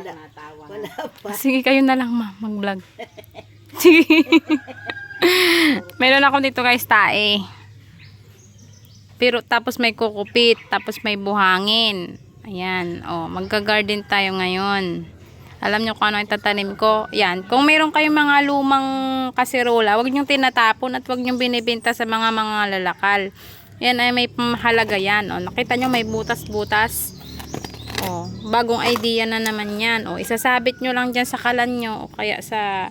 Wala pa. Sige, kayo na lang ma, mag-vlog. Sige. Meron ako dito guys, tae. Pero tapos may kukupit, tapos may buhangin. Ayan, oh, magga-garden tayo ngayon. Alam nyo kung ano itatanim ko? Yan, kung meron kayong mga lumang kasirola, wag nyo tinatapon at wag nyo binibenta sa mga lalakal. Yan ay may mahalaga yan. Oh, nakita nyo may butas-butas. Oh, bagong idea na naman yan. Oh, isasabit nyo lang dyan sa kalan nyo o kaya sa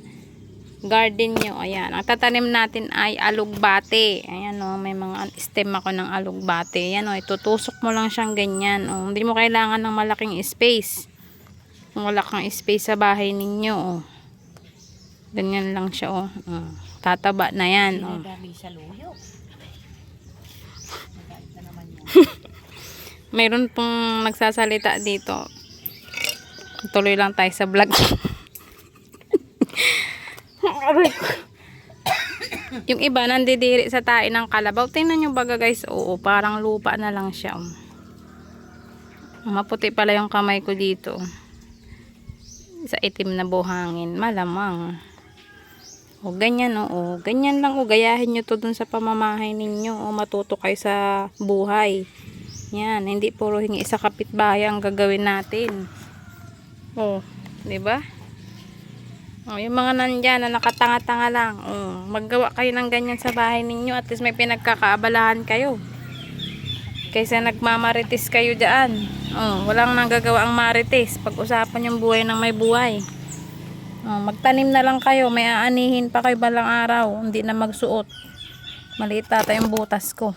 garden nyo. Ayan, ang tatanim natin ay alugbate. Ayan oh, may mga stem ako ng alugbate. Ayan oh, itutusok mo lang siyang ganyan. Oh, hindi mo kailangan ng malaking space. Kung wala kang space sa bahay ninyo, oh. Ganyan lang siya, oh. Oh. Tataba na yan, oh. Mayroon pong nagsasalita dito. Tuloy lang tayo sa vlog. Yung iba nandidiri sa tae ng kalabaw. Tingnan nyo baga guys, oo, parang lupa na lang siya, oh. Maputi pala yung kamay ko dito, sa itim na buhangin, malamang. O ganyan o, ganyan lang o, gayahin nyo to dun sa pamamahay ninyo o, matuto kayo sa buhay. Yan, hindi puro hingi sa kapitbahay ang gagawin natin. O, di ba? O, yung mga nandyan na nakatanga-tanga lang, o, maggawa kayo ng ganyan sa bahay ninyo, at least may pinagkakaabalahan kayo. Kaysa nagmamarites kayo dyan. Oh, walang nanggagawa ang marites. Pag-usapan yung buhay ng may buhay. Oh, magtanim na lang kayo. May aanihin pa kayo balang araw. Hindi na magsuot. Maliit tata yung butas ko.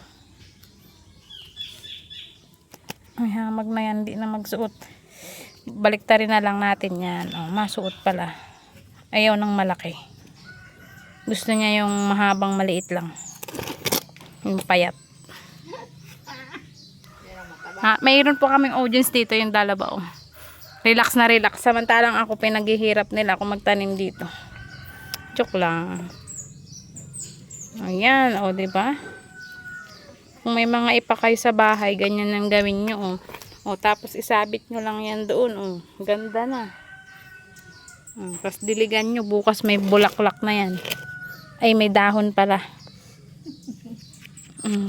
Ay, hamag na yan. Hindi na magsuot. Baliktarin na lang natin yan. Oh, masuot pala. Ayaw ng malaki. Gusto niya yung mahabang maliit lang. Yung payat. Ha, mayroon po kaming audience dito, yung dalawa, oh. Relax na relax. Samantalang ako pinaghihirap nila kung magtanim dito. Joke lang. Ayan, oh, diba? Kung may mga ipa kayo sa bahay, ganyan ang gawin nyo, oh. Oh, tapos isabit nyo lang yan doon, oh. Ganda na. Oh, tapos diligan nyo, bukas may bulaklak na yan. Ay, may dahon pala.